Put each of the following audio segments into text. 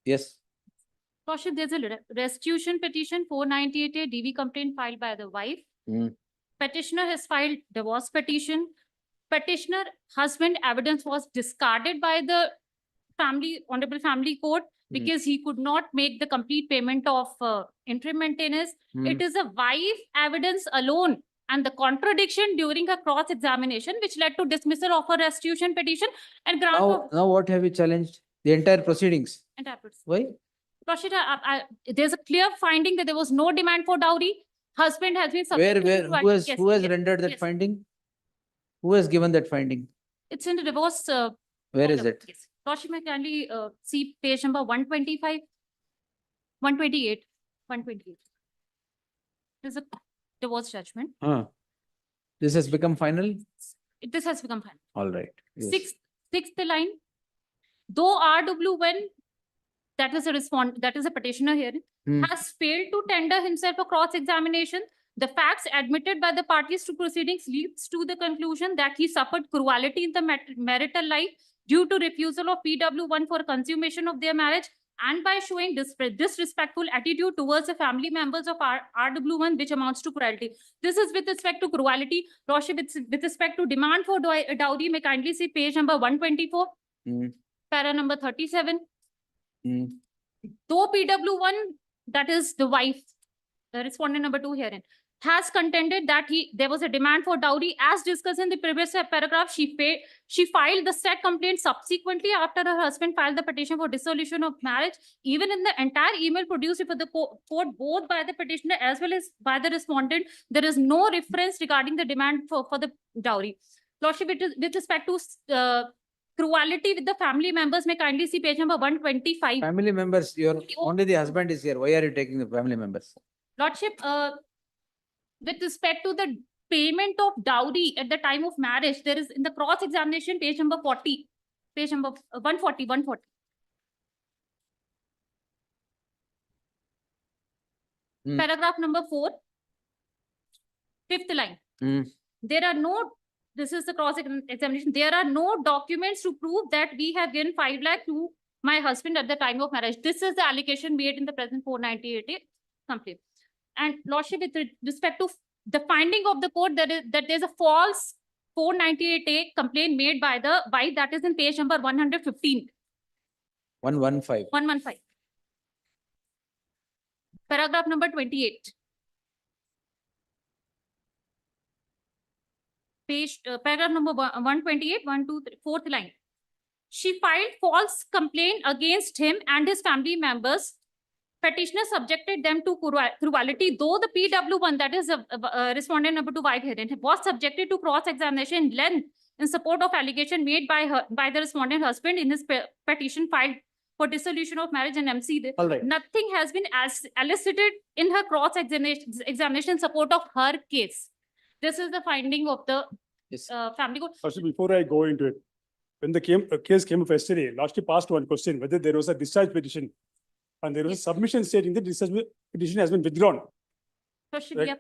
Yes. Lordship, there's a restitution petition 498A DV complaint filed by the wife. Petitioner has filed divorce petition. Petitioner husband evidence was discarded by the honorable family court because he could not make the complete payment of interim maintenance. It is a wife evidence alone and the contradiction during her cross-examination which led to dismissal of her restitution petition and grant of Now what have you challenged? The entire proceedings. entire proceedings. Why? Lordship, there's a clear finding that there was no demand for dowry. Husband has been Who has rendered that finding? Who has given that finding? It's in the divorce. Where is it? Yes. Lordship, may kindly see page number 125, 128, 128. There's a divorce judgment. This has become final? This has become final. All right. Yes. Sixth line. Though RW1, that is a petitioner here, has failed to tender himself for cross-examination, the facts admitted by the parties to proceedings leads to the conclusion that he suffered cruelty in the marital life due to refusal of PW1 for consummation of their marriage and by showing disrespectful attitude towards the family members of RW1, which amounts to cruelty. This is with respect to cruelty. Lordship, with respect to demand for dowry, may kindly see page number 124, para number 37. Though PW1, that is the wife, the respondent number 2 herein, has contended that there was a demand for dowry as discussed in the previous paragraph. She filed the said complaint subsequently after her husband filed the petition for dissolution of marriage. Even in the entire email produced for the court, both by the petitioner as well as by the respondent, there is no reference regarding the demand for the dowry. Lordship, with respect to cruelty with the family members, may kindly see page number 125. Family members, only the husband is here. Why are you taking the family members? Lordship, with respect to the payment of dowry at the time of marriage, there is in the cross-examination page number 40, page number 140. Paragraph number 4, fifth line. There are no, this is the cross-examination, there are no documents to prove that we have given 5 lakh to my husband at the time of marriage. This is the allegation made in the present 498 complaint. And Lordship, with respect to the finding of the court, that there's a false 498A complaint made by the wife, that is in page number 115. 115. 115. Paragraph number 28. Paragraph number 128, 1, 2, 3, fourth line. She filed false complaint against him and his family members. Petitioner subjected them to cruelty, though the PW1, that is respondent number 2 wife herein, was subjected to cross-examination in length in support of allegation made by the respondent husband in his petition filed for dissolution of marriage and MC. All right. Nothing has been elicited in her cross-examination in support of her case. This is the finding of the family court. Also, before I go into it, when the case came up yesterday, Lordship asked one question, whether there was a discharge petition and there was a submission stating that discharge petition has been withdrawn. Right?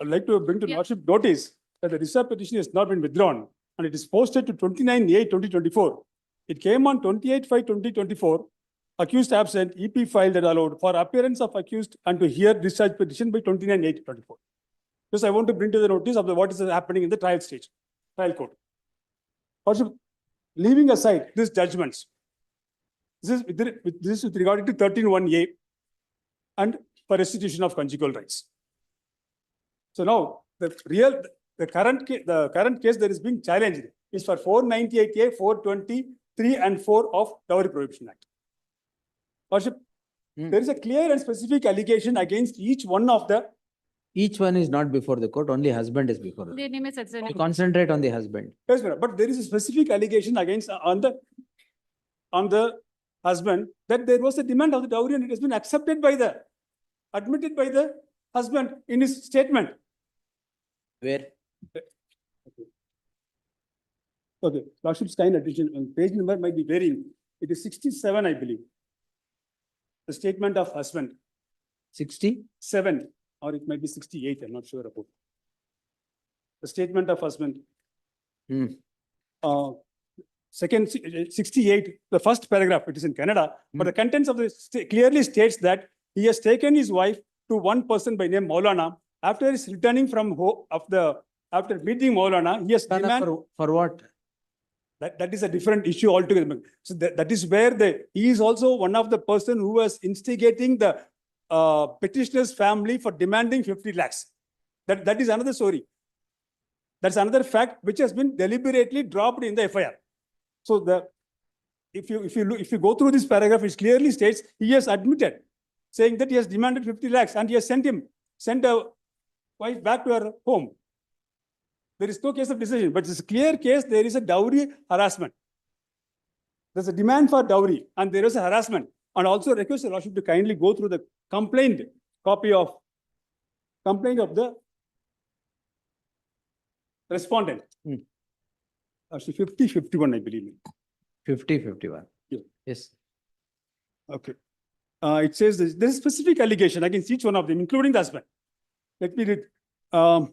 I'd like to bring to Lordship notice that the discharge petition has not been withdrawn and it is posted to 29/8/2024. It came on 28/5/2024. Accused absent, EP filed and allowed for appearance of accused and to hear discharge petition by 29/8/24. Just I want to bring to the notice of what is happening in the trial stage, trial court. Also, leaving aside these judgments, this is with regard to 13(1)(a) and for restitution of conjugal rights. So now the current case that is being challenged is for 498A, 423 and 4 of Dowry Prohibition Act. Lordship, there is a clear and specific allegation against each one of the. Each one is not before the court, only husband is before the court. You concentrate on the husband. Yes, madam. But there is a specific allegation against on the husband that there was a demand of the dowry and it has been admitted by the husband in his statement. Where? Okay, Lordship's kind attention, and page number might be varying. It is 67, I believe. The statement of husband. 67, or it might be 68, I'm not sure about. The statement of husband. second 68, the first paragraph, it is in Canada, but the contents of this clearly states that he has taken his wife to one person by name Maulana. After his returning from after meeting Maulana, he has demanded. For what? That is a different issue altogether. So that is where he is also one of the person who was instigating the petitioner's family for demanding 50 lakhs. That is another story. That's another fact which has been deliberately dropped in the F.I.R. So if you go through this paragraph, it clearly states he has admitted, saying that he has demanded 50 lakhs and he has sent a wife back to her home. There is no case of decision, but it's a clear case. There is a dowry harassment. There's a demand for dowry and there is a harassment. And also request the Lordship to kindly go through the copy of complaint of the respondent. Actually 50-51, I believe. 50-51. Yeah. Yes. Okay. It says there's a specific allegation against each one of them, including the husband. Let me read.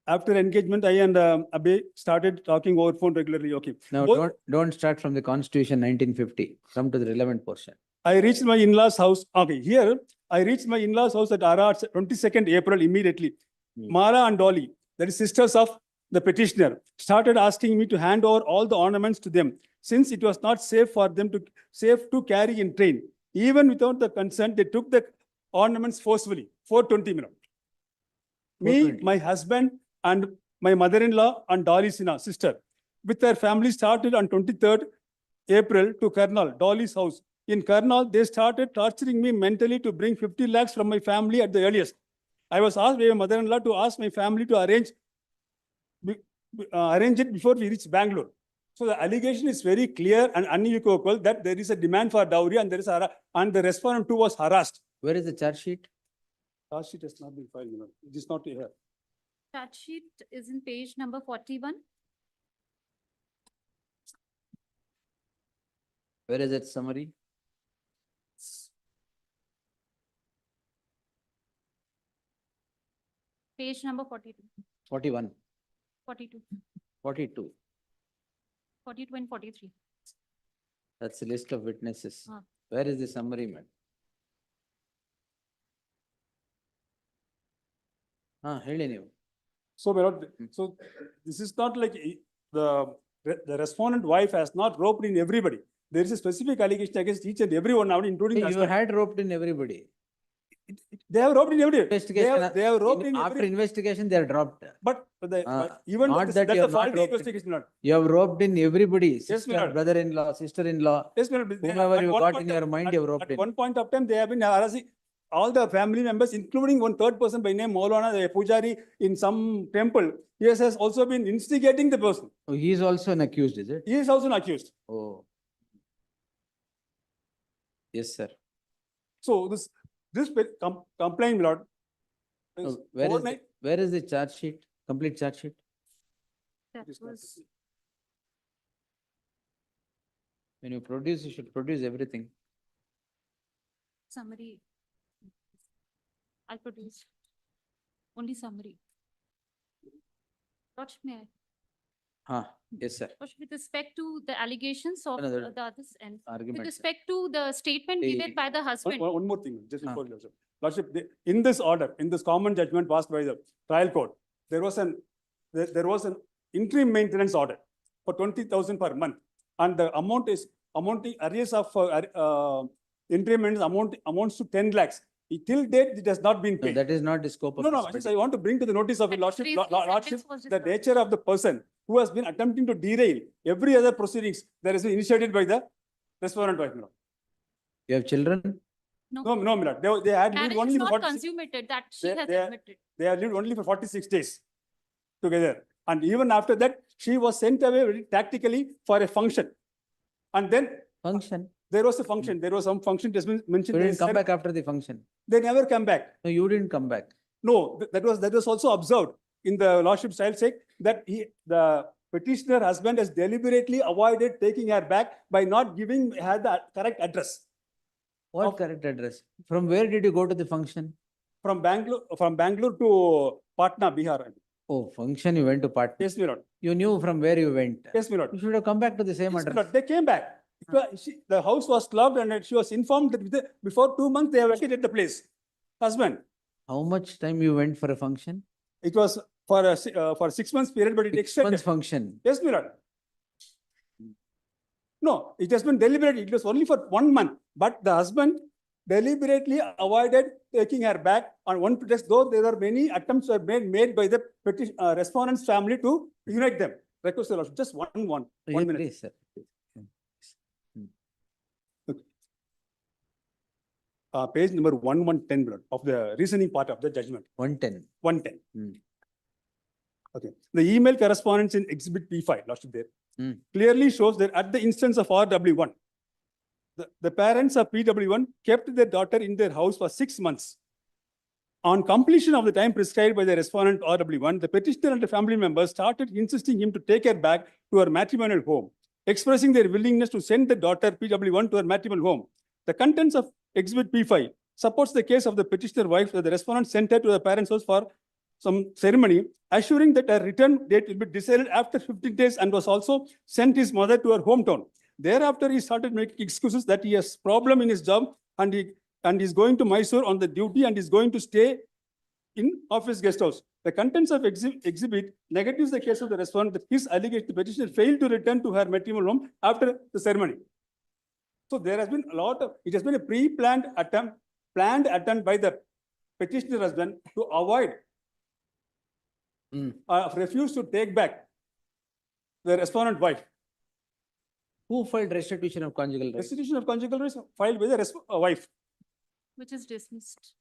After engagement, I and Abe started talking over phone regularly. Okay. Now, don't start from the Constitution 1950. Come to the relevant portion. I reached my in-laws' house. Okay, here I reached my in-laws' house at Ara 22nd April immediately. Mara and Dolly, that is sisters of the petitioner, started asking me to hand over all the ornaments to them, since it was not safe for them to carry in train. Even without the consent, they took the ornaments forcefully. 420 minutes. Me, my husband, and my mother-in-law and Dolly's sister, with their family, started on 23rd April to Karnal, Dolly's house. In Karnal, they started torturing me mentally to bring 50 lakhs from my family at the earliest. I was asked by my mother-in-law to ask my family to arrange it before we reach Bangalore. So the allegation is very clear and unequivocal that there is a demand for dowry and and the respondent too was harassed. Where is the charge sheet? Charge sheet has not been filed. It is not here. Charge sheet is in page number 41. Where is that summary? Page number 42. 41. 42. 42. 42 and 43. That's the list of witnesses. Ah. Where is the summary, man? Heli ನೀವು. So, so this is not like the respondent wife has not roped in everybody. There is a specific allegation against each and everyone now, including the You had roped in everybody. They have roped in everybody. Investigation. They have roped in After everybody. investigation, they are dropped. But even not that's that you a have not faulty roped in. investigation. Not. You have roped in everybody. Yes, Sister, Lord. brother-in-law, sister-in-law. Yes, madam. Whomever you At one got point in your mind, you have roped At in. one point of time, they have been harassing all the family members, including one third person by name Maulana, the Pujari in some temple. He has also been instigating the person. Oh, he is also an accused, is it? He is also an accused. Oh. Yes, sir. So this complaint, Lord. is overnight. Where is the charge sheet? Complete charge sheet? That It is not- was When you produce, you should produce everything. summary. I produced only summary. Lordship, may I? Yes, sir. Lordship, with respect to the allegations of Another the others and with Argument. sir. respect to the statement The- given by the husband. One more thing, just before you answer. Lordship, in this order, in this common judgment passed by the trial court, there was an interim maintenance order for 20,000 per month, and the amounting arrears of interim maintenance amounts to 10 lakhs. Till date, it has not been No, paid. that is not the scope of. No, this just I want to bring to the notice of your Lordship, Please, Lordship, was the disturbed. nature of the person who has been attempting to derail every other proceedings that has been initiated by the respondent wife. You have children? No, Milord. They had lived Marriage only is for not 46 consummated, that she They- has they are- admitted. they have lived only for 46 days together. And even after that, she was sent away very tactically for a function. And then Function. there was a function, there was some function that has been mentioned. You They didn't come said back after the function. They never come back. No, you didn't come back. No, that was also observed in the Lordship's trial sake that the petitioner husband has deliberately avoided taking her back by not giving her the correct address. What correct address? From where did you go to the function? From Bangalore to Patna, Bihar. Oh, function, you went to Patna. Yes, my lord. You knew from where you went. Yes, my lord. You should have come back to the same Yes, my address. lord. They came back. The house was locked and she was informed that before 2 months they have vacated the place. Husband. How much time you went for a function? It was for 6 months period, but it 6 extended. months function. Yes, my lord. No, it has been deliberate. It was only for 1 month, but the husband deliberately avoided taking her back on one pretext, though there were many attempts were made by the respondent's family to unite them. Request the lordship, just one Yeah, minute. please, sir. Page number 1110 blood of the reasoning part of the judgment. 110. 110. Hmm. Okay. The email correspondence in Exhibit P5, lordship there, Hmm. clearly shows that at the instance of RW1, the parents of PW1 kept their daughter in their house for 6 months. On completion of the time prescribed by the respondent RW1, the petitioner and the family members started insisting him to take her back to her matrimonial home, expressing their willingness to send the daughter PW1 to her matrimonial home. The contents of Exhibit P5 supports the case of the petitioner wife that the respondent sent her to the parents' house for some ceremony, assuring that her return date will be decided after 15 days, and was also sent his mother to her hometown. Thereafter, he started making excuses that he has problem in his job and is going to Mysore on the duty and is going to stay in office guest house. The contents of exhibit negatives the case of the respondent that his allegation the petitioner failed to return to her matrimonial home after the ceremony. So there has been it has been a planned attempt by the petitioner husband to avoid, refuse to take back the respondent wife. Who filed restitution of conjugal rights? Restitution of conjugal rights filed by the wife. Which is dismissed.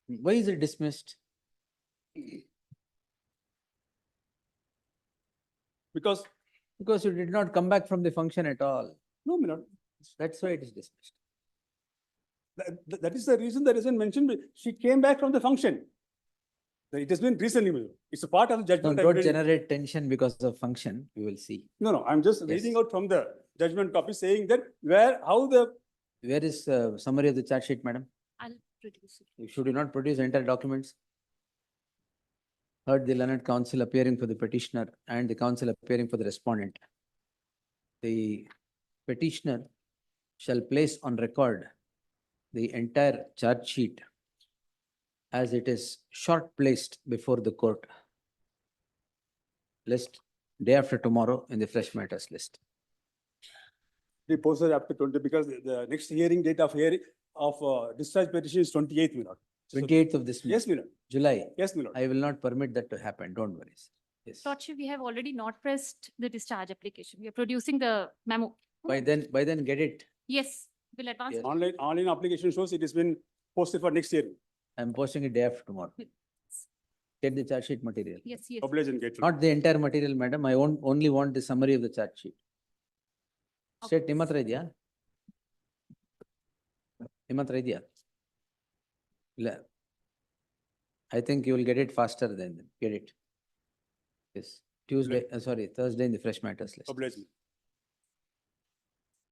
Why is it dismissed? Because Because you did not come back from the function at all. no, my lord. That's why it is dismissed. That is the reason that isn't mentioned. She came back from the function. It has been recently, my lord. It's a part of the No, judgment. don't generate tension because of function. We will see. No, I'm just Yes. reading out from the judgment copy saying that Where is summary of the charge sheet, madam? I'll produce it. Should you not produce entire documents? Heard the learned counsel appearing for the petitioner and the counsel appearing for the respondent. The petitioner shall place on record the entire charge sheet as it is short placed before the court. List day after tomorrow in the fresh matters list. they posted after 20, because the next hearing date of discharge petition is 28th, my lord. So- 28th of this month, Yes, my lord. July. Yes, my lord. I will not permit that to happen. Don't worry, sir. Yes. Lordship, we have already not pressed the discharge application. We are producing the memo. By then get it. Yes, we'll advance. Yes. Online application shows it has been posted for next year. I'm posting it day after tomorrow. Get the charge sheet material. Yes, yes. Publish and get. Not the entire material, madam. I only want the summary of the charge sheet. State ನಿಮ್ಮ ಹತ್ರ ಇದೆಯಾ? ನಿಮ್ಮ ಹತ್ರ ಇದೆಯಾ? ಇಲ್ಲ. I think you will get it faster than get it. Yes, Thursday in the fresh matters list. Publish.